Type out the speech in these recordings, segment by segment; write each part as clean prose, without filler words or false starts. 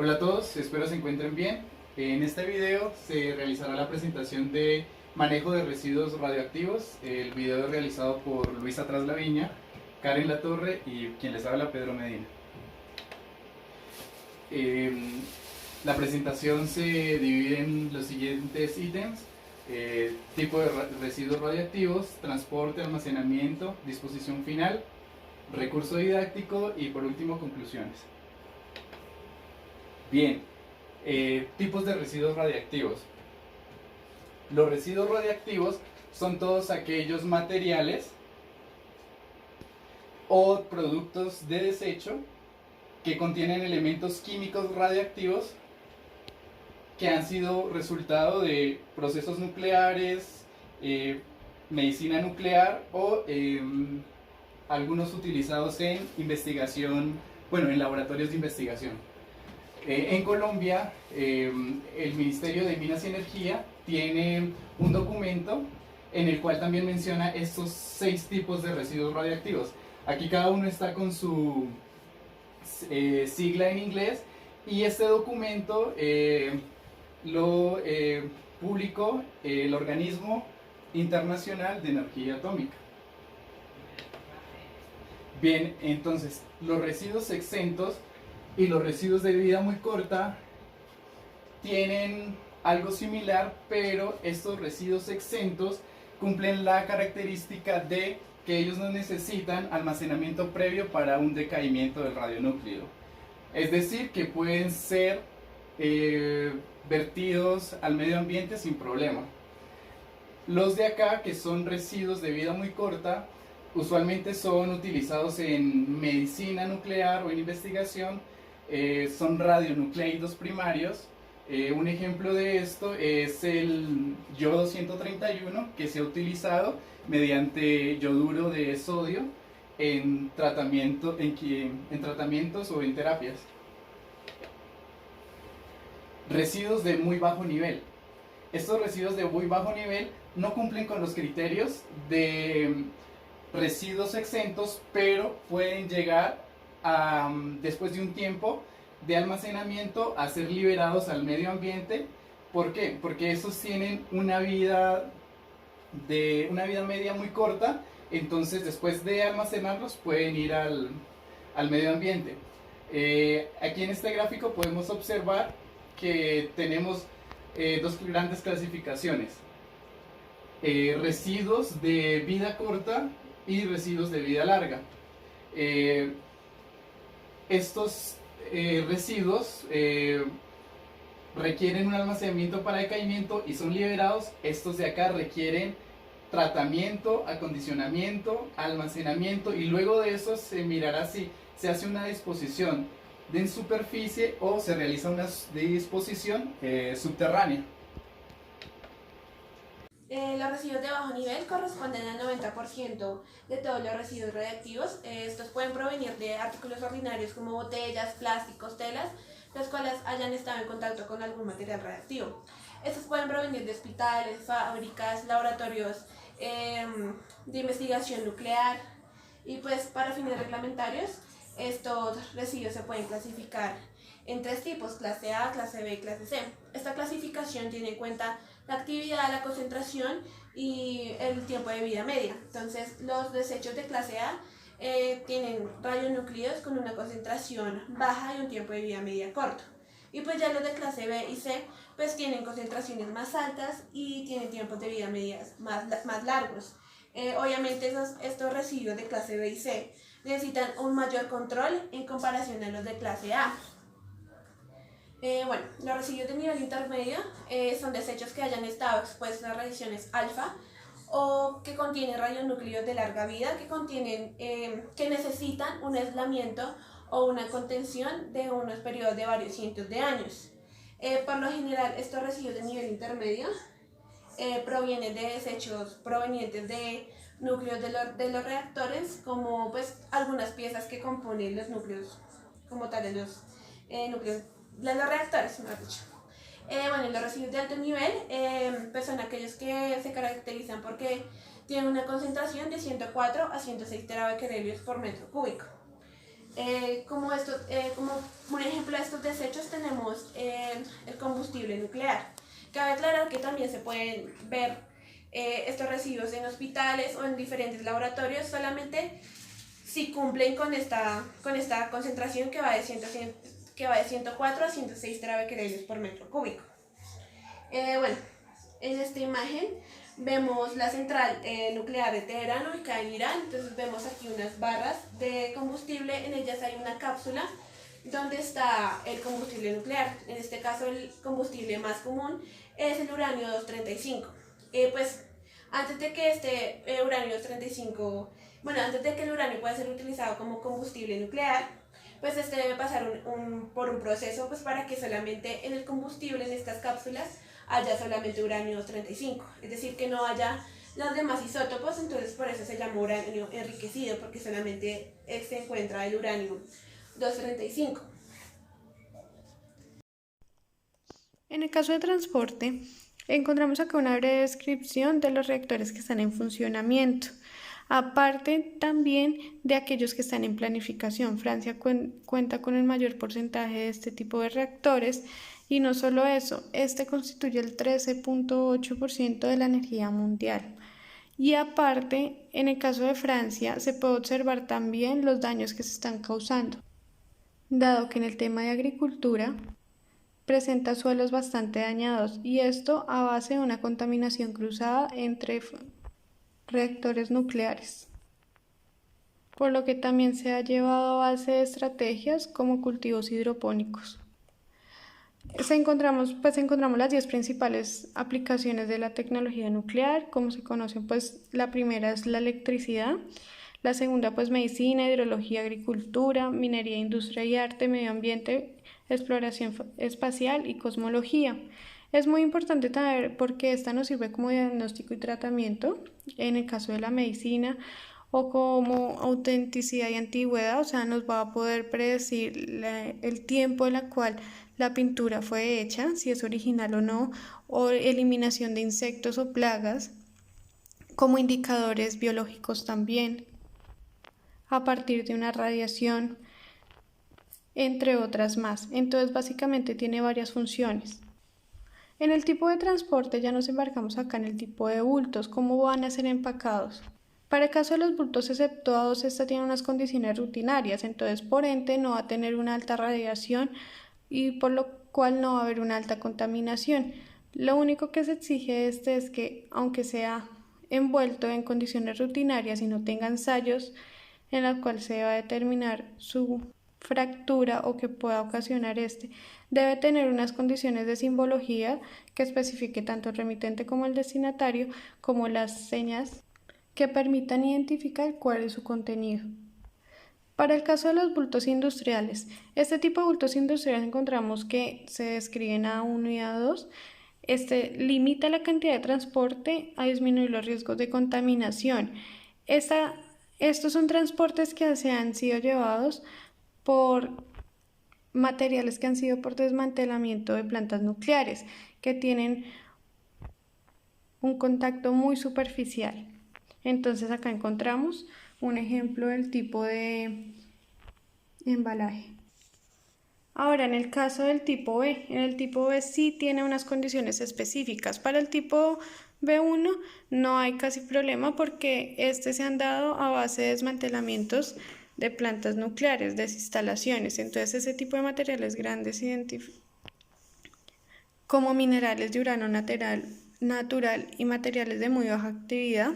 Hola a todos, espero se encuentren bien. En este video se realizará la presentación de manejo de residuos radioactivos. El video es realizado por Luisa Traslaviña, Karen Latorre y quien les habla, Pedro Medina. Eh, la presentación se divide en los siguientes ítems: tipo de residuos radioactivos, transporte, almacenamiento, disposición final, recurso didáctico y por último conclusiones. Bien, tipos de residuos radiactivos. Los residuos radiactivos son todos aquellos materiales o productos de desecho que contienen elementos químicos radiactivos que han sido resultado de procesos nucleares, medicina nuclear o algunos utilizados en investigación, en laboratorios de investigación. En Colombia, el Ministerio de Minas y Energía tiene un documento en el cual también menciona estos 6 tipos de residuos radiactivos. Aquí cada uno está con su sigla en inglés, y este documento lo publicó el Organismo Internacional de Energía Atómica. Bien, entonces, los residuos exentos y los residuos de vida muy corta tienen algo similar, pero estos residuos exentos cumplen la característica de que ellos no necesitan almacenamiento previo para un decaimiento del radionúclido. Es decir, que pueden ser vertidos al medio ambiente sin problema. Los de acá, que son residuos de vida muy corta, usualmente son utilizados en medicina nuclear o en investigación. Son radionucleidos primarios. Un ejemplo de esto es el yodo 131, que se ha utilizado mediante yoduro de sodio en tratamientos o en terapias. Residuos de muy bajo nivel. Estos residuos de muy bajo nivel no cumplen con los criterios de residuos exentos, pero pueden llegar después de un tiempo de almacenamiento a ser liberados al medio ambiente. ¿Por qué? Porque estos tienen una vida media muy corta, entonces después de almacenarlos pueden ir al medio ambiente. Aquí en este gráfico podemos observar que tenemos dos grandes clasificaciones: residuos de vida corta y residuos de vida larga. Estos residuos requieren un almacenamiento para decaimiento y son liberados. Estos de acá requieren tratamiento, acondicionamiento, almacenamiento, y luego de eso se mirará si se hace una disposición en superficie o se realiza una disposición subterránea. Los residuos de bajo nivel corresponden al 90% de todos los residuos radiactivos. Estos pueden provenir de artículos ordinarios como botellas, plásticos, telas, los cuales hayan estado en contacto con algún material radiactivo. Estos pueden provenir de hospitales, fábricas, laboratorios de investigación nuclear, y pues para fines reglamentarios estos residuos se pueden clasificar en 3 tipos: clase A, clase B y clase C. Esta clasificación tiene en cuenta la actividad, la concentración y el tiempo de vida media. Entonces, los desechos de clase A tienen radionúclidos con una concentración baja y un tiempo de vida media corto. Y pues ya los de clase B y C pues tienen concentraciones más altas y tienen tiempos de vida medias más largos. Obviamente estos residuos de clase B y C necesitan un mayor control en comparación a los de clase A. Los residuos de nivel intermedio son desechos que hayan estado expuestos a radiaciones alfa o que contienen radionúclidos de larga vida, que necesitan un aislamiento o una contención de unos periodos de varios cientos de años. Por lo general, estos residuos de nivel intermedio provienen de desechos provenientes de núcleos de los reactores, como pues algunas piezas que componen los núcleos como tal de los núcleos de los reactores, mejor dicho. Los residuos de alto nivel pues son aquellos que se caracterizan porque tienen una concentración de 104 a 106 terabecquerelios por metro cúbico. Como un ejemplo de estos desechos tenemos nuclear. Cabe aclarar que también se pueden ver estos residuos en hospitales o en diferentes laboratorios solamente si cumplen con esta concentración que va de 104 a 106 terabecquerelios por metro cúbico. Bueno, en esta imagen vemos la central nuclear de Teherán ubicada en Irán. Entonces vemos aquí unas barras de combustible, en ellas hay una cápsula donde está el combustible nuclear. En este caso el combustible más común es el uranio 235. Pues antes de que este uranio 235, antes de que el uranio pueda ser utilizado como combustible nuclear, pues este debe pasar por un proceso pues para que solamente en el combustible, en estas cápsulas, haya solamente uranio 235, es decir, que no haya los demás isótopos. Entonces por eso se llama uranio enriquecido, porque solamente se encuentra el uranio 235. En el caso de transporte, encontramos acá una breve descripción de los reactores que están en funcionamiento, aparte también de aquellos que están en planificación. Francia cuenta con el mayor porcentaje de este tipo de reactores. Y no solo eso, este constituye el 13.8% de la energía mundial. Y aparte, en el caso de Francia, se puede observar también los daños que se están causando, dado que en el tema de agricultura presenta suelos bastante dañados, y esto a base de una contaminación cruzada entre reactores nucleares, por lo que también se ha llevado a base de estrategias como cultivos hidropónicos. Encontramos las 10 principales aplicaciones de la tecnología nuclear. Como se conocen, pues la primera es la electricidad, la segunda pues medicina, hidrología, agricultura, minería, industria y arte, medio ambiente, exploración espacial y cosmología. Es muy importante saber porque esta nos sirve como diagnóstico y tratamiento en el caso de la medicina, o como autenticidad y antigüedad, o sea, nos va a poder predecir el tiempo en el cual la pintura fue hecha, si es original o no, o eliminación de insectos o plagas, como indicadores biológicos también, a partir de una radiación, entre otras más. Entonces, básicamente tiene varias funciones. En el tipo de transporte ya nos embarcamos acá en el tipo de bultos, cómo van a ser empacados. Para el caso de los bultos exceptuados, esta tiene unas condiciones rutinarias, entonces por ende no va a tener una alta radiación y por lo cual no va a haber una alta contaminación. Lo único que se exige de este es que, aunque sea envuelto en condiciones rutinarias y no tenga ensayos en los cuales se va a determinar su fractura o que pueda ocasionar debe tener unas condiciones de simbología que especifique tanto el remitente como el destinatario, como las señas que permitan identificar cuál es su contenido. Para el caso de los bultos industriales, este tipo de bultos industriales encontramos que se describen A1 y A2. Limita la cantidad de transporte a disminuir los riesgos de contaminación. Estos son transportes que se han sido llevados por materiales que han sido por desmantelamiento de plantas nucleares, que tienen un contacto muy superficial. Entonces acá encontramos un ejemplo del tipo de embalaje. Ahora, en el caso del tipo B, en el tipo B sí tiene unas condiciones específicas. Para el tipo B1 no hay casi problema porque se han dado a base de desmantelamientos de plantas nucleares, desinstalaciones. Entonces ese tipo de materiales grandes como minerales de uranio natural y materiales de muy baja actividad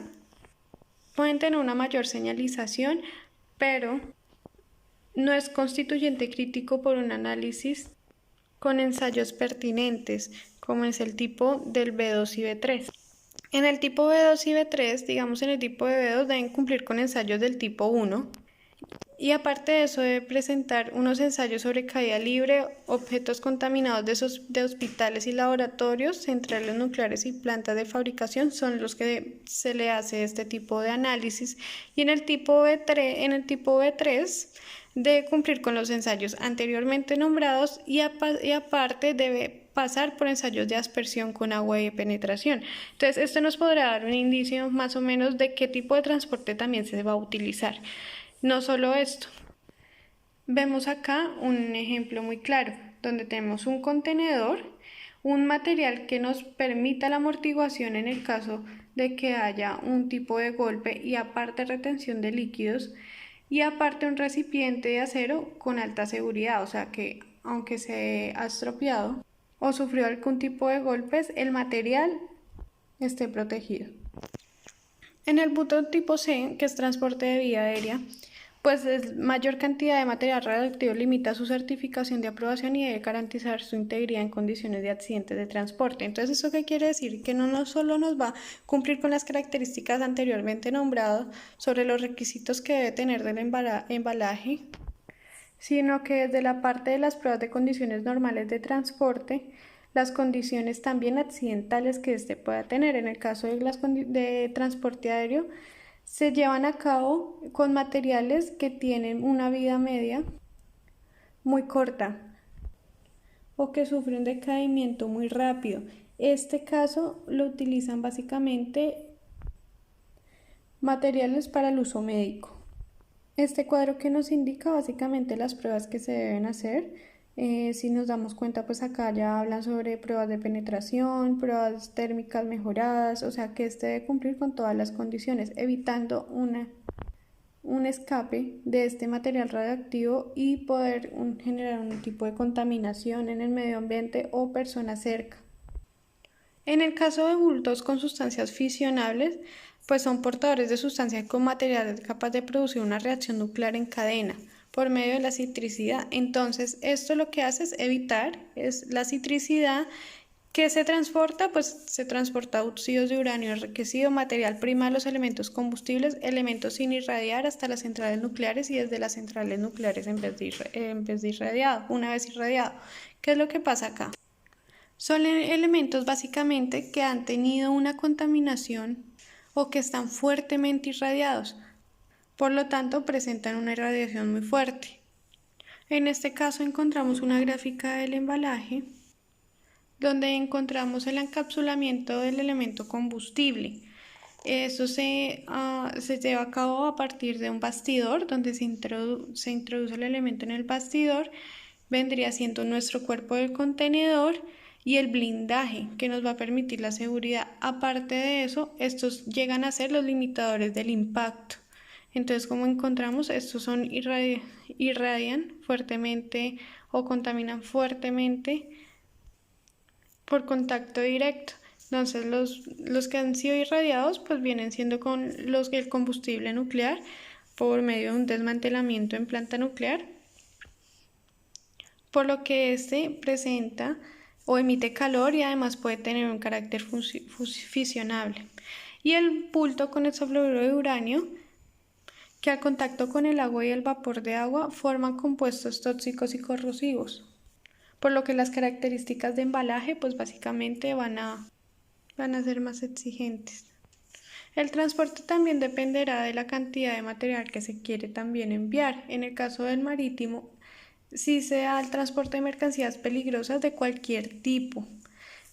pueden tener una mayor señalización, pero no es constituyente crítico por un análisis con ensayos pertinentes, como es el tipo del B2 y B3. En el tipo B2 y B3, digamos en el tipo de B2, deben cumplir con ensayos del tipo 1, y aparte de eso debe presentar unos ensayos sobre caída libre, objetos contaminados de hospitales y laboratorios, centrales nucleares y plantas de fabricación son los que se le hace este tipo de análisis. Y en el tipo B3 debe cumplir con los ensayos anteriormente nombrados y aparte debe pasar por ensayos de aspersión con agua y de penetración. Entonces esto nos podrá dar un indicio más o menos de qué tipo de transporte también se va a utilizar. No solo esto, vemos acá un ejemplo muy claro, donde tenemos un contenedor, un material que nos permita la amortiguación en el caso de que haya un tipo de golpe y aparte retención de líquidos y aparte un recipiente de acero con alta seguridad, o sea que aunque se ha estropeado o sufrió algún tipo de golpes, el material esté protegido. En el punto tipo C, que es transporte de vía aérea, pues mayor cantidad de material radioactivo limita su certificación de aprobación y debe garantizar su integridad en condiciones de accidentes de transporte. Entonces, ¿eso qué quiere decir? Que no solo nos va a cumplir con las características anteriormente nombradas sobre los requisitos que debe tener del embalaje, sino que desde la parte de las pruebas de condiciones normales de transporte, las condiciones también accidentales que éste pueda tener. En el caso de transporte aéreo, se llevan a cabo con materiales que tienen una vida media muy corta o que sufren un decaimiento muy rápido. Este caso lo utilizan básicamente materiales para el uso médico. Este cuadro que nos indica básicamente las pruebas que se deben hacer. Si nos damos cuenta, pues acá ya hablan sobre pruebas de penetración, pruebas térmicas mejoradas, o sea que este debe cumplir con todas las condiciones, evitando un escape de este material radioactivo y poder generar un tipo de contaminación en el medio ambiente o persona cerca. En el caso de bultos con sustancias fisionables, pues son portadores de sustancias con materiales capaz de producir una reacción nuclear en cadena por medio de la citricidad. Entonces, esto lo que hace es evitar la citricidad que se transporta, pues se transporta óxidos de uranio enriquecido, material prima de los elementos combustibles, elementos sin irradiar hasta las centrales nucleares y desde las centrales nucleares en vez de irradiado, una vez irradiado. ¿Qué es lo que pasa acá? Son elementos básicamente que han tenido una contaminación o que están fuertemente irradiados, por lo tanto presentan una irradiación muy fuerte. En este caso encontramos una gráfica del embalaje donde encontramos el encapsulamiento del elemento combustible. Eso se lleva a cabo a partir de un bastidor donde se introduce el elemento en el bastidor, vendría siendo nuestro cuerpo del contenedor y el blindaje que nos va a permitir la seguridad. Aparte de eso, estos llegan a ser los limitadores del impacto. Entonces, como encontramos, estos irradian fuertemente o contaminan fuertemente por contacto directo. Entonces, los que han sido irradiados, pues vienen siendo con el combustible nuclear por medio de un desmantelamiento en planta nuclear, por lo que este presenta o emite calor y además puede tener un carácter fisionable. Y el bulto con hexafluoruro de uranio, que al contacto con el agua y el vapor de agua forman compuestos tóxicos y corrosivos, por lo que las características de embalaje pues básicamente van a ser más exigentes. El transporte también dependerá de la cantidad de material que se quiere también enviar. En el caso del marítimo, si se da el transporte de mercancías peligrosas de cualquier tipo,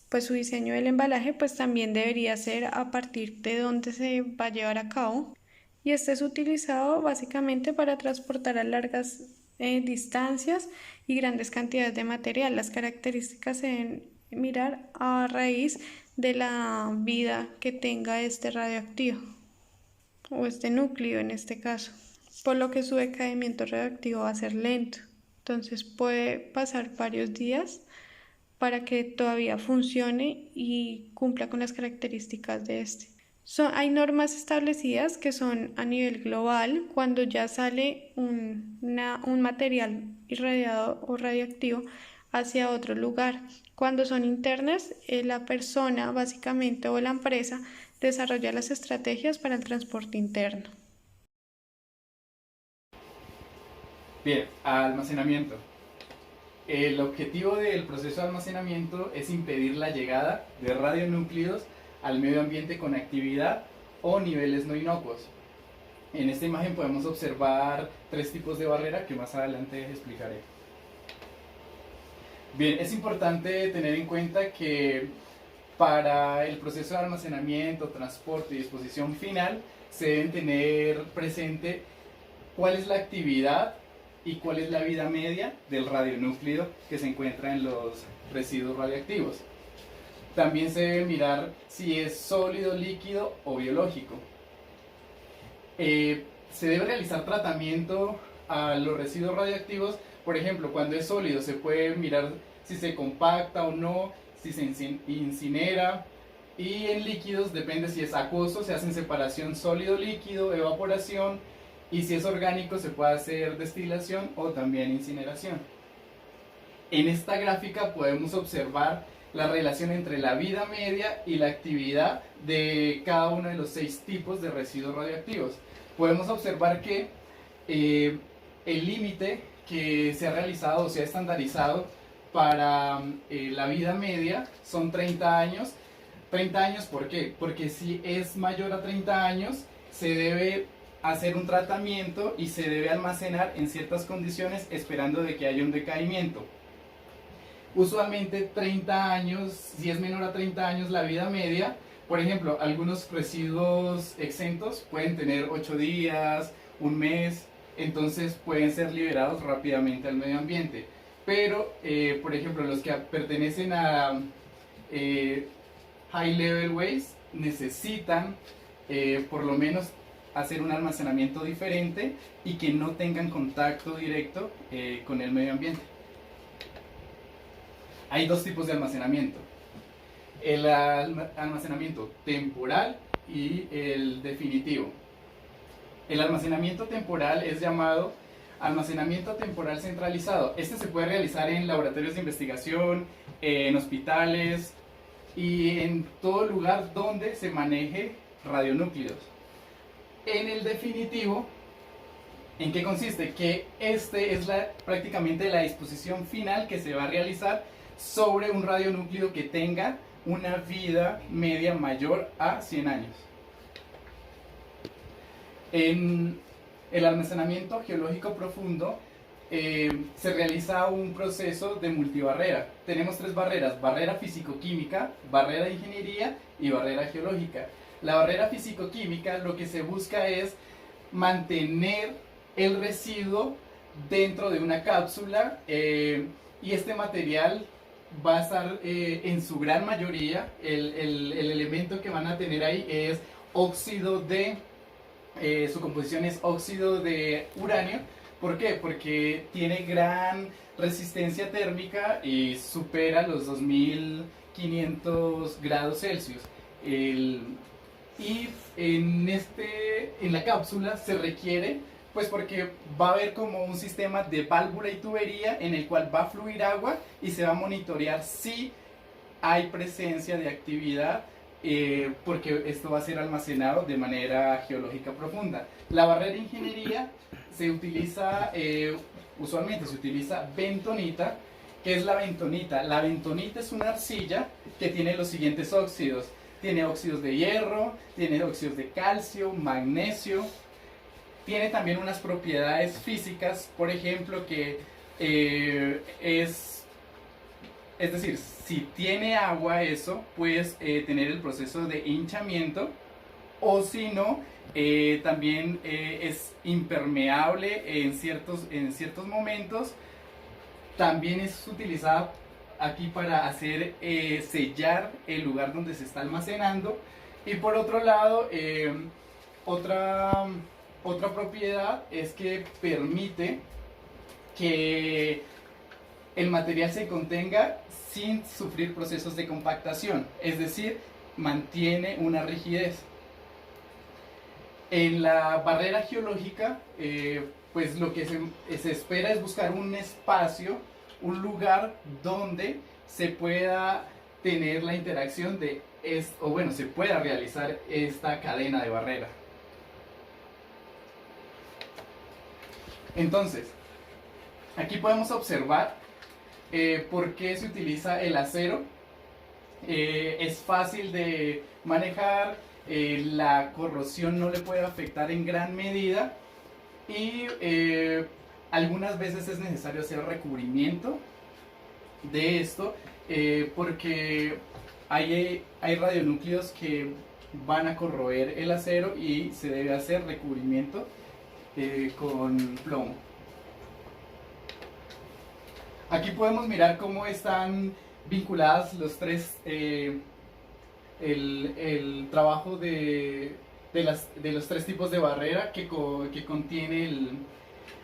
pues su diseño del embalaje pues también debería ser a partir de donde se va a llevar a cabo y este es utilizado básicamente para transportar a largas distancias y grandes cantidades de material. Las características se deben mirar a raíz de la vida que tenga este radioactivo o este núcleo en este caso, por lo que su decaimiento radioactivo va a ser lento. Entonces puede pasar varios días para que todavía funcione y cumpla con las características de este. Hay normas establecidas que son a nivel global cuando ya sale un material irradiado o radioactivo hacia otro lugar. Cuando son internas, la persona básicamente o la empresa desarrolla las estrategias para el transporte interno. Bien, almacenamiento. El objetivo del proceso de almacenamiento es impedir la llegada de radionúclidos al medio ambiente con actividad o niveles no inocuos. En esta imagen podemos observar 3 tipos de barrera que más adelante explicaré. Bien, es importante tener en cuenta que para el proceso de almacenamiento, transporte y disposición final se deben tener presente cuál es la actividad y cuál es la vida media del radionúclido que se encuentra en los residuos radioactivos. También se debe mirar si es sólido, líquido o biológico. Se debe realizar tratamiento a los residuos radioactivos. Por ejemplo, cuando es sólido se puede mirar si se compacta o no, si se incinera. Y en líquidos depende si es acuoso, se hace separación sólido-líquido, evaporación. Y si es orgánico se puede hacer destilación o también incineración. En esta gráfica podemos observar la relación entre la vida media y la actividad de cada uno de los 6 tipos de residuos radioactivos. Podemos observar que el límite que se ha realizado o se ha estandarizado para la vida media son 30 años. 30 años, ¿por qué? Porque si es mayor a 30 años se debe hacer un tratamiento y se debe almacenar en ciertas condiciones esperando de que haya un decaimiento. Usualmente 30 años, si es menor a 30 años la vida media, por ejemplo, algunos residuos exentos pueden tener 8 días, un mes, entonces pueden ser liberados rápidamente al medio ambiente. Pero, por ejemplo, los que pertenecen a High Level Waste necesitan por lo menos hacer un almacenamiento diferente y que no tengan contacto directo con el medio ambiente. Hay 2 tipos de almacenamiento: el almacenamiento temporal y el definitivo. El almacenamiento temporal es llamado almacenamiento temporal centralizado. Este se puede realizar en laboratorios de investigación, en hospitales y en todo lugar donde se maneje radionúclidos. En el definitivo, ¿en qué consiste? Que este es prácticamente la disposición final que se va a realizar sobre un radionúclido que tenga una vida media mayor a 100 años. En el almacenamiento geológico profundo se realiza un proceso de multibarrera. Tenemos 3 barreras: barrera físico-química, barrera de ingeniería y barrera geológica. La barrera físico-química lo que se busca es mantener el residuo dentro de una cápsula y este material va a estar en su gran mayoría, el elemento que van a tener ahí es óxido de, su composición es óxido de uranio. ¿Por qué? Porque tiene gran resistencia térmica y supera los 2500 grados Celsius. Y en la cápsula se requiere, pues porque va a haber como un sistema de válvula y tubería en el cual va a fluir agua y se va a monitorear si hay presencia de actividad, porque esto va a ser almacenado de manera geológica profunda. La barrera de ingeniería se utiliza, usualmente se utiliza bentonita. ¿Qué es la bentonita? La bentonita es una arcilla que tiene los siguientes óxidos. Tiene óxidos de hierro, tiene óxidos de calcio, magnesio. Tiene también unas propiedades físicas, por ejemplo, que es decir, si tiene agua eso, puedes tener el proceso de hinchamiento, o si no, también es impermeable en ciertos momentos. También es utilizada aquí para hacer sellar el lugar donde se está almacenando. Y por otro lado, otra propiedad es que permite que el material se contenga sin sufrir procesos de compactación, es decir, mantiene una rigidez. En la barrera geológica, pues lo que se espera es buscar un espacio, un lugar donde se pueda tener la interacción se pueda realizar esta cadena de barrera. Entonces, aquí podemos observar por qué se utiliza el acero. Es fácil de manejar, la corrosión no le puede afectar en gran medida y algunas veces es necesario hacer recubrimiento de esto porque hay radionúclidos que van a corroer el acero y se debe hacer recubrimiento con plomo. Aquí podemos mirar cómo están vinculadas los tres, el trabajo de los tres tipos de barrera que contiene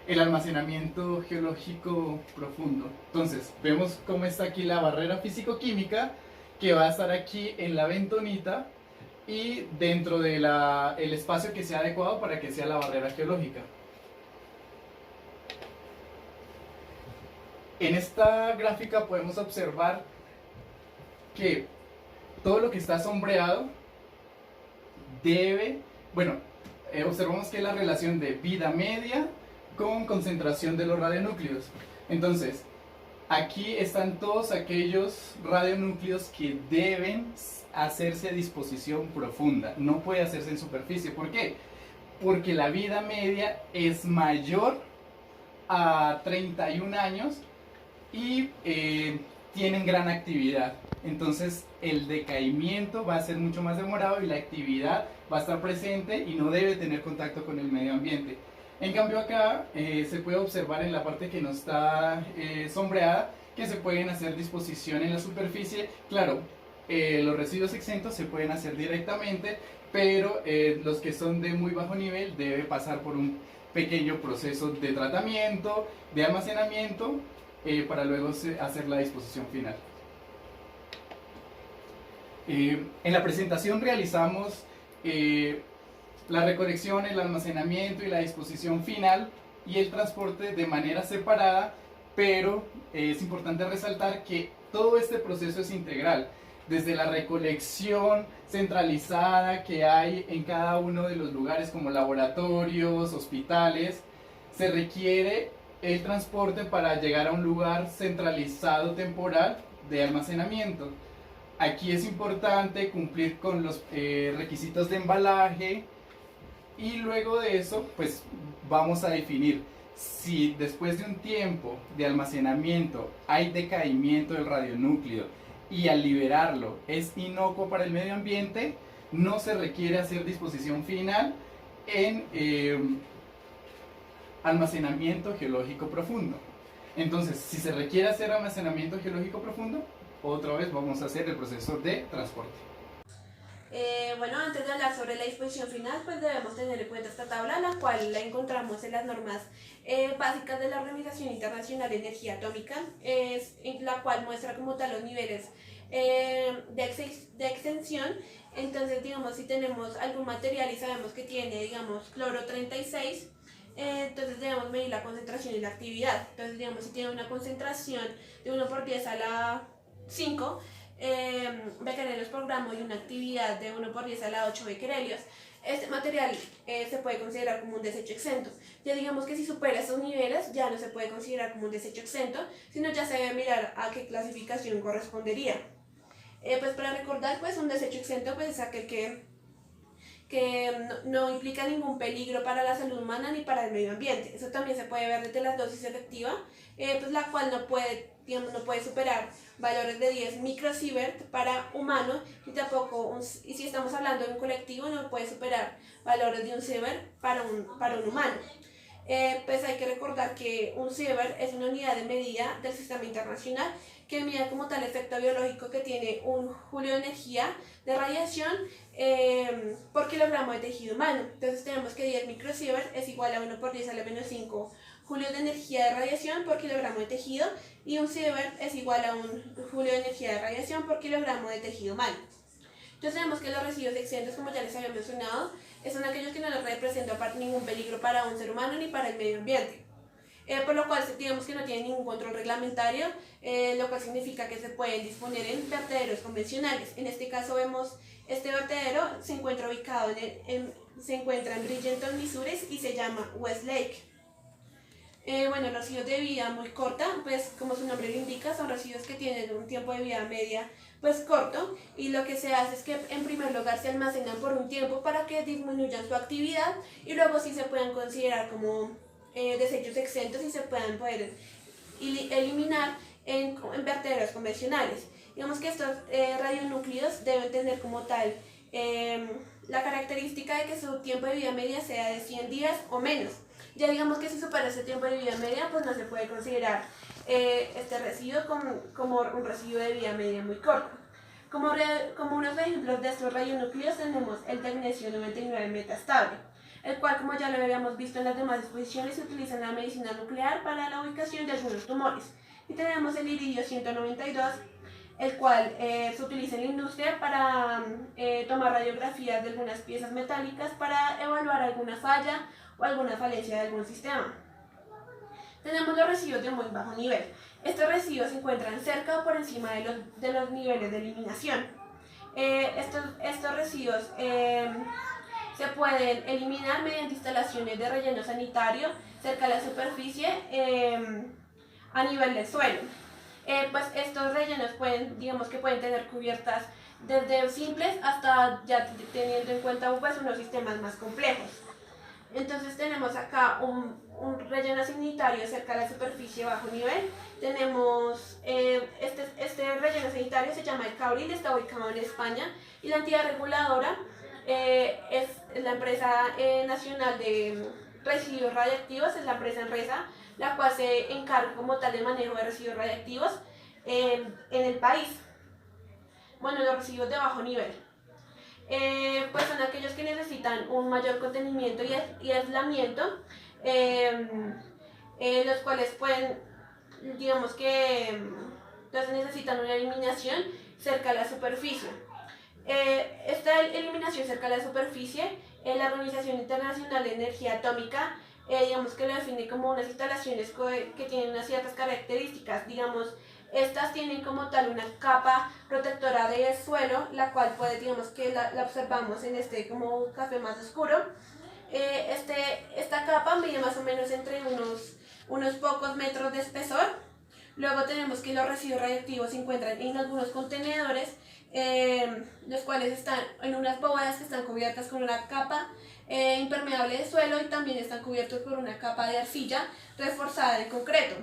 el almacenamiento geológico profundo. Entonces, vemos cómo está aquí la barrera físico-química, que va a estar aquí en la bentonita y dentro de el espacio que sea adecuado para que sea la barrera geológica. En esta gráfica podemos observar que todo lo que está sombreado observamos que es la relación de vida media con concentración de los radionúclidos. Entonces, aquí están todos aquellos radionúcleos que deben hacerse a disposición profunda. No puede hacerse en superficie. ¿Por qué? Porque la vida media es mayor a 31 años y tienen gran actividad. Entonces el decaimiento va a ser mucho más demorado y la actividad va a estar presente y no debe tener contacto con el medio ambiente. En cambio acá se puede observar en la parte que no está sombreada que se pueden hacer disposición en la superficie. Claro, los residuos exentos se pueden hacer directamente, pero los que son de muy bajo nivel debe pasar por un pequeño proceso de tratamiento, de almacenamiento, para luego hacer la disposición final. En la presentación realizamos la recolección, el almacenamiento y la disposición final y el transporte de manera separada, pero es importante resaltar que todo este proceso es integral, desde la recolección centralizada que hay en cada uno de los lugares como laboratorios, hospitales, se requiere el transporte para llegar a un lugar centralizado temporal de almacenamiento. Aquí es importante cumplir con los requisitos de embalaje y luego de eso pues vamos a definir si después de un tiempo de almacenamiento hay decaimiento del radionúcleo y al liberarlo es inocuo para el medio ambiente, no se requiere hacer disposición final en almacenamiento geológico profundo. Entonces, si se requiere hacer almacenamiento geológico profundo, otra vez vamos a hacer el proceso de transporte. Bueno, antes de hablar sobre la disposición final, pues debemos tener en cuenta esta tabla, la cual la encontramos en las normas básicas de la Organización Internacional de Energía Atómica, la cual muestra como tal los niveles de extensión. Entonces, digamos, si tenemos algún material y sabemos que tiene, digamos, cloro 36, entonces debemos medir la concentración y la actividad. Entonces, digamos, si tiene una concentración de 1 por 10 a la 5 becquerelos por gramo y una actividad de 1 por 10 a la 8 becquerelios, este material se puede considerar como un desecho exento. Ya digamos que si supera estos niveles ya no se puede considerar como un desecho exento, sino ya se debe mirar a qué clasificación correspondería. Pues para recordar, pues un desecho exento pues es aquel que no implica ningún peligro para la salud humana ni para el medio ambiente. Eso también se puede ver desde la dosis efectiva, pues la cual no puede superar valores de 10 microsievert para humano y si estamos hablando de un colectivo no puede superar valores de 1 sievert para un humano. Pues hay que recordar que un sievert es una unidad de medida del sistema internacional que mide como tal efecto biológico que tiene un julio de energía de radiación por kilogramo de tejido humano. Entonces tenemos que 10 microsievert es igual a 1 por 10 a la menos 5 julios de energía de radiación por kilogramo de tejido, y un sievert es igual a 1 julio de energía de radiación por kilogramo de tejido humano. Entonces tenemos que los residuos exentos, como ya les había mencionado, son aquellos que no les representan ningún peligro para un ser humano ni para el medio ambiente. Por lo cual digamos que no tienen ningún control reglamentario, lo cual significa que se pueden disponer en vertederos convencionales. En este caso vemos este vertedero se encuentra ubicado se encuentra en Bridgeton, Missouri, y se llama Westlake. Bueno, los residuos de vida muy corta, pues como su nombre lo indica, son residuos que tienen un tiempo de vida media pues corto, y lo que se hace es que en primer lugar se almacenan por un tiempo para que disminuyan su actividad y luego sí se puedan considerar como desechos exentos y se puedan poder eliminar en vertederos convencionales. Digamos que estos radionúclidos deben tener como tal la característica de que su tiempo de vida media sea de 100 días o menos. Ya digamos que si supera ese tiempo de vida media, pues no se puede considerar este residuo como un residuo de vida media muy corto. Como unos ejemplos de estos radionúcleos tenemos el tecnesio 99 metastable, el cual, como ya lo habíamos visto en las demás exposiciones, se utiliza en la medicina nuclear para la ubicación de algunos tumores. Y tenemos el iridio 192, el cual se utiliza en la industria para tomar radiografías de algunas piezas metálicas para evaluar alguna falla o alguna falencia de algún sistema. Tenemos los residuos de muy bajo nivel. Estos residuos se encuentran cerca o por encima de los niveles de eliminación. Estos residuos se pueden eliminar mediante instalaciones de relleno sanitario cerca de la superficie a nivel del suelo. Pues estos rellenos pueden tener cubiertas desde simples hasta ya teniendo en cuenta pues, unos sistemas más complejos. Entonces tenemos acá un relleno sanitario cerca de la superficie bajo nivel. Tenemos este relleno sanitario se llama el Cabril, está ubicado en España, y la entidad reguladora es la empresa nacional de residuos radiactivos, es la empresa ENRESA, la cual se encarga como tal del manejo de residuos radiactivos en el país. Bueno, los residuos de bajo nivel. Pues son aquellos que necesitan un mayor contenimiento y aislamiento, los cuales pueden, entonces necesitan una eliminación cerca de la superficie. Esta eliminación cerca de la superficie, la Organización Internacional de Energía Atómica, que lo define como unas instalaciones que tienen unas ciertas características, estas tienen como tal una capa protectora del suelo, la cual puede, que la observamos en este como café más oscuro. Esta capa mide más o menos entre unos pocos metros de espesor. Luego tenemos que los residuos radiactivos se encuentran en algunos contenedores, los cuales están en unas bóvedas que están cubiertas con una capa impermeable de suelo, y también están cubiertos por una capa de arcilla reforzada de concreto.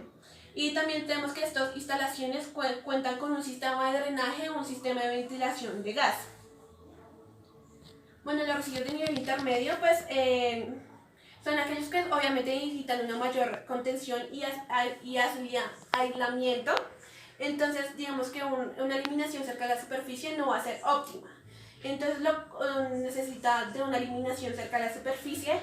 Y también tenemos que estas instalaciones cuentan con un sistema de drenaje o un sistema de ventilación de gas. Bueno, los residuos de nivel intermedio pues son aquellos que obviamente necesitan una mayor contención y aislamiento. Entonces que una eliminación cerca de la superficie no va a ser óptima. Entonces necesita de una eliminación cerca de la superficie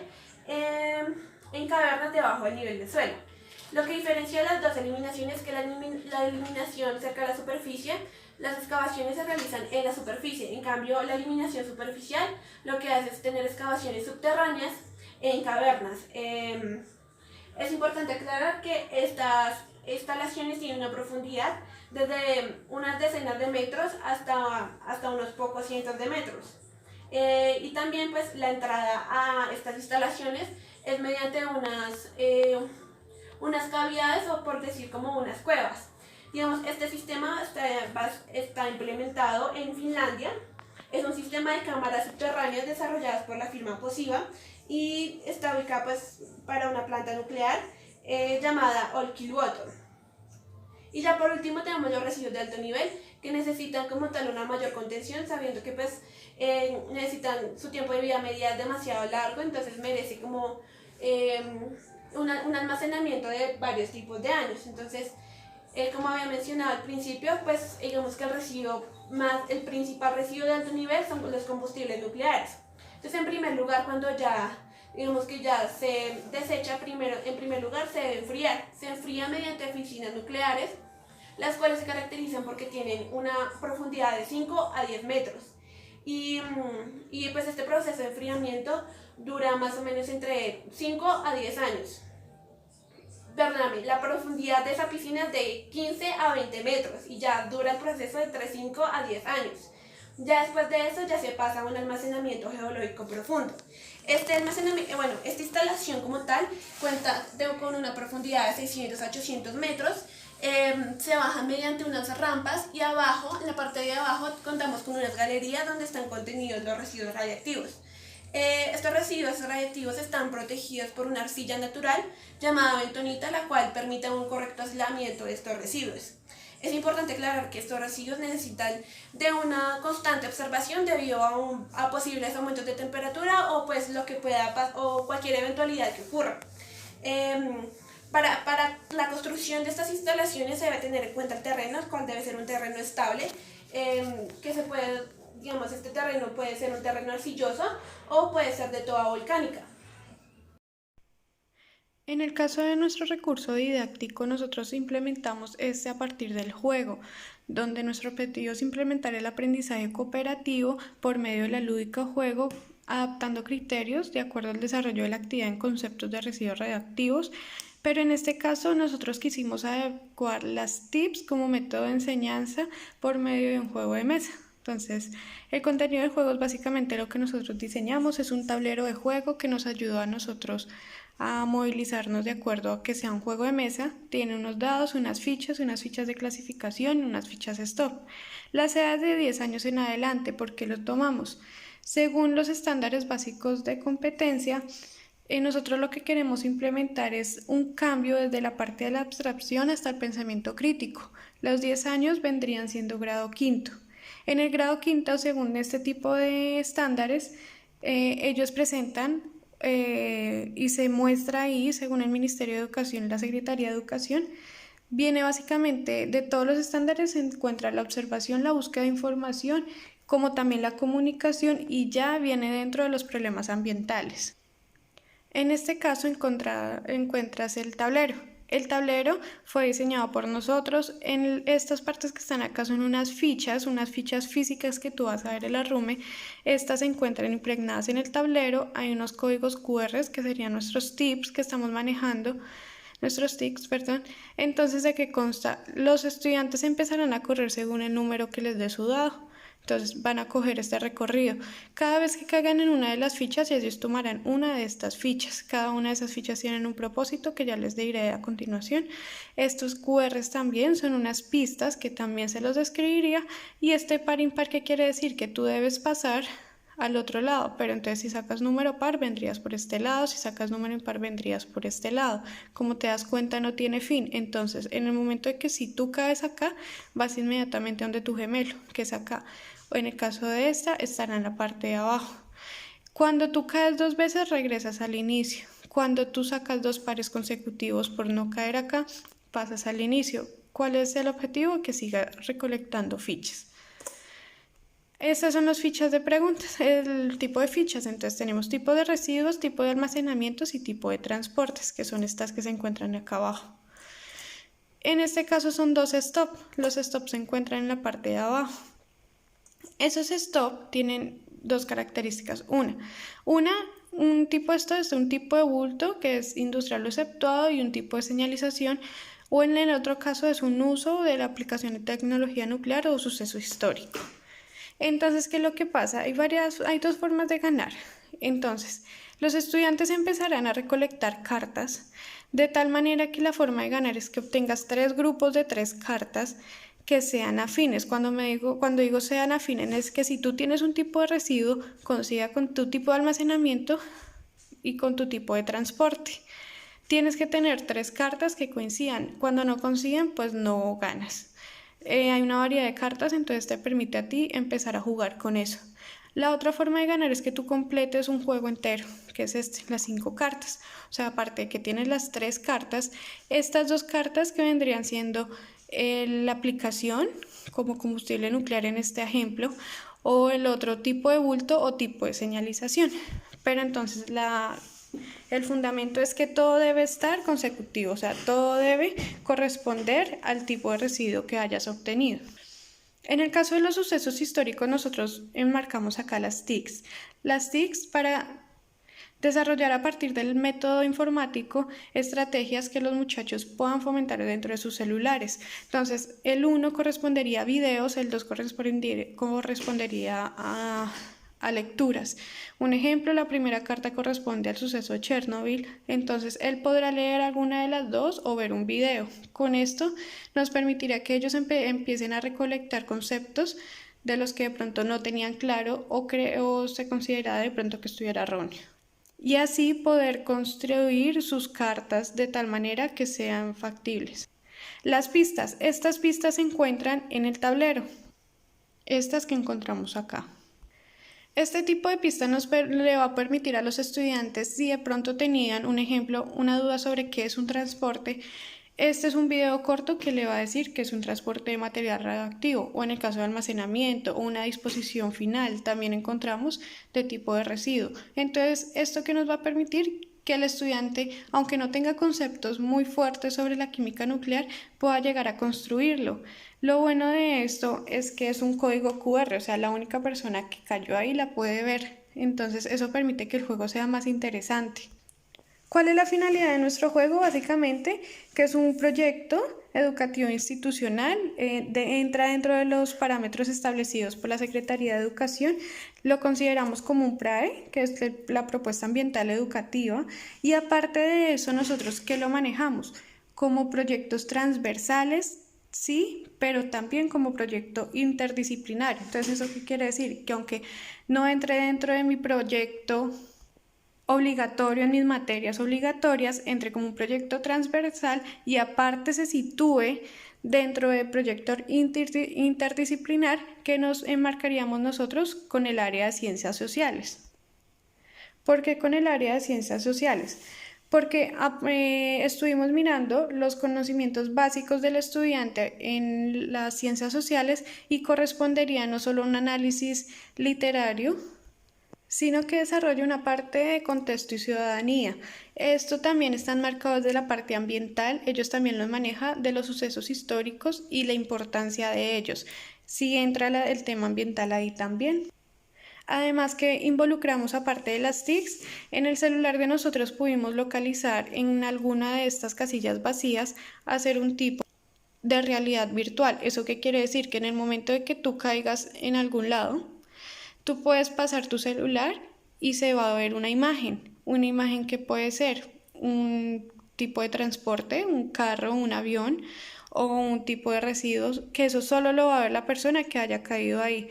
en cavernas debajo del nivel del suelo. Lo que diferencia las dos eliminaciones es que la eliminación cerca de la superficie, las excavaciones se realizan en la superficie. En cambio, la eliminación superficial lo que hace es tener excavaciones subterráneas en cavernas. Es importante aclarar que estas instalaciones tienen una profundidad desde unas decenas de metros hasta unos pocos cientos de metros. Y también pues la entrada a estas instalaciones es mediante unas cavidades, o por decir como unas cuevas. Este sistema está implementado en Finlandia. Es un sistema de cámaras subterráneas desarrolladas por la firma Posiva y está ubicado pues para una planta nuclear llamada Olkiluoto. Y ya por último tenemos los residuos de alto nivel, que necesitan como tal una mayor contención, sabiendo que pues necesitan, su tiempo de vida media es demasiado largo, entonces merece como un almacenamiento de varios tipos de años. Entonces, como había mencionado al principio, pues que el principal residuo de alto nivel son los combustibles nucleares. Entonces, en primer lugar, cuando ya se desecha, en primer lugar se debe enfriar. Se enfría mediante piscinas nucleares, las cuales se caracterizan porque tienen una profundidad de 5 a 10 metros. Y pues este proceso de enfriamiento dura más o menos entre 5 a 10 años. Perdóname, la profundidad de esa piscina es de 15 a 20 metros y ya dura el proceso de entre 5 a 10 años. Ya después de eso ya se pasa a un almacenamiento geológico profundo. Esta instalación como tal cuenta con una profundidad de 600 a 800 metros. Se baja mediante unas rampas y abajo, en la parte de abajo, contamos con unas galerías donde están contenidos los residuos radiactivos. Estos residuos radiactivos están protegidos por una arcilla natural llamada bentonita, la cual permite un correcto aislamiento de estos residuos. Es importante aclarar que estos residuos necesitan de una constante observación debido a posibles aumentos de temperatura o pues o cualquier eventualidad que ocurra. Para la construcción de estas instalaciones se debe tener en cuenta el terreno, el cual debe ser un terreno estable, que se puede, digamos, este terreno puede ser un terreno arcilloso o puede ser de toba volcánica. En el caso de nuestro recurso didáctico, nosotros implementamos este a partir del juego, donde nuestro objetivo es implementar el aprendizaje cooperativo por medio de la lúdica juego, adaptando criterios de acuerdo al desarrollo de la actividad en conceptos de residuos radioactivos, pero en este caso nosotros quisimos adecuar las TIPS como método de enseñanza por medio de un juego de mesa. Entonces, el contenido del juego es básicamente lo que nosotros diseñamos, es un tablero de juego que nos ayudó a nosotros a movilizarnos de acuerdo a que sea un juego de mesa. Tiene unos dados, unas fichas de clasificación y unas fichas stop. Las edades de 10 años en adelante, ¿por qué lo tomamos? Según los estándares básicos de competencia, nosotros lo que queremos implementar es un cambio desde la parte de la abstracción hasta el pensamiento crítico. Los 10 años vendrían siendo grado quinto. En el grado quinto, según este tipo de estándares, ellos presentan y se muestra ahí, según el Ministerio de Educación y la Secretaría de Educación, viene básicamente de todos los estándares, se encuentra la observación, la búsqueda de información, como también la comunicación, y ya viene dentro de los problemas ambientales. En este caso encuentras el tablero. El tablero fue diseñado por nosotros. En estas partes que están acá son unas fichas físicas que tú vas a ver en la RUME. Estas se encuentran impregnadas en el tablero. Hay unos códigos QR que serían nuestros tips que estamos manejando. Nuestros tics, perdón. Entonces, ¿de qué consta? Los estudiantes empezarán a correr según el número que les dé su dado. Entonces van a coger este recorrido. Cada vez que caigan en una de las fichas, ellos tomarán una de estas fichas. Cada una de esas fichas tienen un propósito que ya les diré a continuación. Estos QRs también son unas pistas que también se los describiría. Y este par impar, ¿qué quiere decir? Que tú debes pasar al otro lado, pero entonces si sacas número par vendrías por este lado, si sacas número impar vendrías por este lado. Como te das cuenta, no tiene fin. Entonces en el momento de que si tú caes acá, vas inmediatamente donde tu gemelo, que es acá, o en el caso de esta estará en la parte de abajo. Cuando tú caes 2 veces regresas al inicio. Cuando tú sacas 2 pares consecutivos por no caer acá, pasas al inicio. ¿Cuál es el objetivo? Que siga recolectando fichas. Estas son las fichas de preguntas, el tipo de fichas. Entonces tenemos tipo de residuos, tipo de almacenamientos y tipo de transportes, que son estas que se encuentran acá abajo. En este caso son 2 stop. Los stops se encuentran en la parte de abajo. Esos stop tienen 2 características. Un tipo esto es un tipo de bulto que es industrial o exceptuado y un tipo de señalización, o en el otro caso es un uso de la aplicación de tecnología nuclear o suceso histórico. Entonces, ¿qué es lo que pasa? Hay 2 formas de ganar. Entonces, los estudiantes empezarán a recolectar cartas de tal manera que la forma de ganar es que obtengas 3 grupos de 3 cartas que sean afines. Cuando digo sean afines es que si tú tienes un tipo de residuo, coincida con tu tipo de almacenamiento y con tu tipo de transporte. Tienes que tener 3 cartas que coincidan. Cuando no coinciden, pues no ganas. Hay una variedad de cartas, entonces te permite a ti empezar a jugar con eso. La otra forma de ganar es que tú completes un juego entero, que es las 5 cartas. O sea, aparte de que tienes las 3 cartas, estas 2 cartas que vendrían siendo la aplicación como combustible nuclear en este ejemplo, o el otro tipo de bulto o tipo de señalización. Pero entonces el fundamento es que todo debe estar consecutivo, o sea, todo debe corresponder al tipo de residuo que hayas obtenido. En el caso de los sucesos históricos, nosotros enmarcamos acá las TICs. Las TICs para desarrollar a partir del método informático estrategias que los muchachos puedan fomentar dentro de sus celulares. Entonces, el 1 correspondería a videos, el 2 correspondería a lecturas. Un ejemplo, la primera carta corresponde al suceso de Chernobyl, entonces él podrá leer alguna de las 2 o ver un video. Con esto nos permitirá que ellos empiecen a recolectar conceptos de los que de pronto no tenían claro o se consideraba de pronto que estuviera erróneo. Y así poder construir sus cartas de tal manera que sean factibles. Las pistas. Estas pistas se encuentran en el tablero. Estas que encontramos acá. Este tipo de pista le va a permitir a los estudiantes, si de pronto tenían un ejemplo, una duda sobre qué es un transporte, este es un video corto que le va a decir que es un transporte de material radioactivo, o en el caso de almacenamiento o una disposición final también encontramos de tipo de residuo. Entonces, ¿esto qué nos va a permitir? Que el estudiante, aunque no tenga conceptos muy fuertes sobre la química nuclear, pueda llegar a construirlo. Lo bueno de esto es que es un código QR, o sea, la única persona que cayó ahí la puede ver. Entonces, eso permite que el juego sea más interesante. ¿Cuál es la finalidad de nuestro juego? Básicamente, que es un proyecto educativo institucional, entra dentro de los parámetros establecidos por la Secretaría de Educación, lo consideramos como un PRAE, que es la propuesta ambiental educativa, y aparte de eso, nosotros que lo manejamos como proyectos transversales, sí, pero también como proyecto interdisciplinario. Entonces, ¿eso qué quiere decir? Que aunque no entre dentro de mi proyecto obligatorio en mis materias obligatorias, entre como un proyecto transversal y aparte se sitúe dentro del proyecto interdisciplinar que nos enmarcaríamos nosotros con el área de ciencias sociales. ¿Por qué con el área de ciencias sociales? Porque estuvimos mirando los conocimientos básicos del estudiante en las ciencias sociales y correspondería no solo a un análisis literario, sino que desarrolla una parte de contexto y ciudadanía. Esto también está enmarcado de la parte ambiental, ellos también los manejan de los sucesos históricos y la importancia de ellos. Sí entra el tema ambiental ahí también. Además que involucramos aparte de las TICs, en el celular de nosotros pudimos localizar en alguna de estas casillas vacías hacer un tipo de realidad virtual. ¿Eso qué quiere decir? Que en el momento de que tú caigas en algún lado, tú puedes pasar tu celular y se va a ver una imagen que puede ser un tipo de transporte, un carro, un avión o un tipo de residuos, que eso solo lo va a ver la persona que haya caído ahí.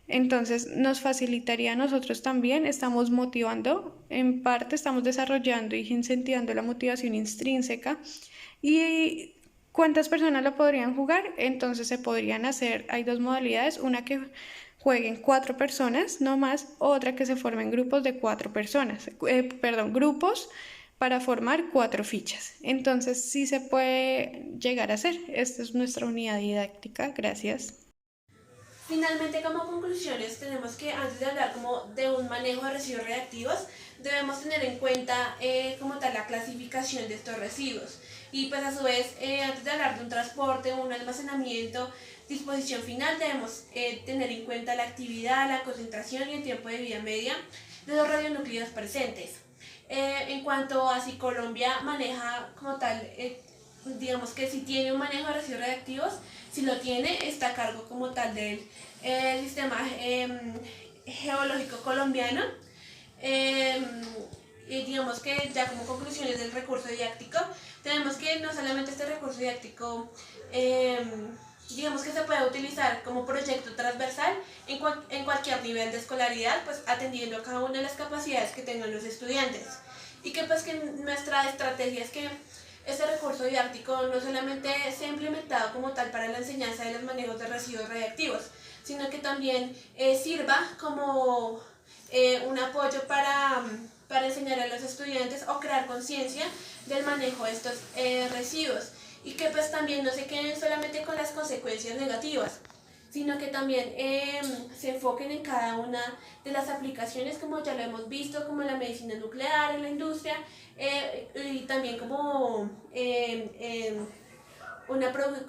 Entonces nos facilitaría a nosotros también, estamos motivando, en parte estamos desarrollando y incentivando la motivación intrínseca. ¿Y cuántas personas lo podrían jugar? Entonces se podrían hacer, hay dos modalidades, una que jueguen 4 personas, no más, otra que se formen grupos de 4 personas, grupos para formar 4 fichas. Entonces sí se puede llegar a hacer. Esta es nuestra unidad didáctica. Gracias. Finalmente, como conclusiones, tenemos que antes de hablar como de un manejo de residuos reactivos, debemos tener en cuenta como tal la clasificación de estos residuos. Y pues a su vez, antes de hablar de un transporte, un almacenamiento, disposición final, debemos tener en cuenta la actividad, la concentración y el tiempo de vida media de los radionúclidos presentes. En cuanto a si Colombia maneja como tal, digamos que si tiene un manejo de residuos reactivos, si lo tiene, está a cargo como tal del sistema geológico colombiano. Y digamos que ya como conclusiones del recurso didáctico, tenemos que no solamente este recurso didáctico, digamos que se puede utilizar como proyecto transversal en cualquier nivel de escolaridad, pues atendiendo a cada una de las capacidades que tengan los estudiantes. Y que pues que nuestra estrategia es que este recurso didáctico no solamente sea implementado como tal para la enseñanza de los manejos de residuos radiactivos, sino que también sirva como un apoyo para enseñar a los estudiantes o crear conciencia del manejo de estos residuos, y que pues también no se queden solamente con las consecuencias negativas, sino que también se enfoquen en cada una de las aplicaciones, como ya lo hemos visto, como la medicina nuclear, en la industria, y también como,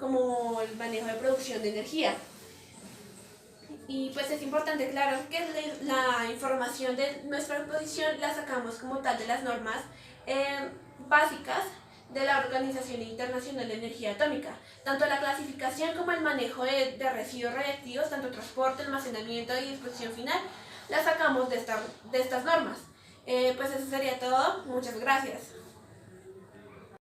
como el manejo de producción de energía. Y pues es importante, claro, que la información de nuestra exposición la sacamos como tal de las normas básicas de la Organización Internacional de Energía Atómica. Tanto la clasificación como el manejo de residuos radiactivos, tanto transporte, almacenamiento y disposición final, la sacamos de estas normas. Pues eso sería todo. Muchas gracias.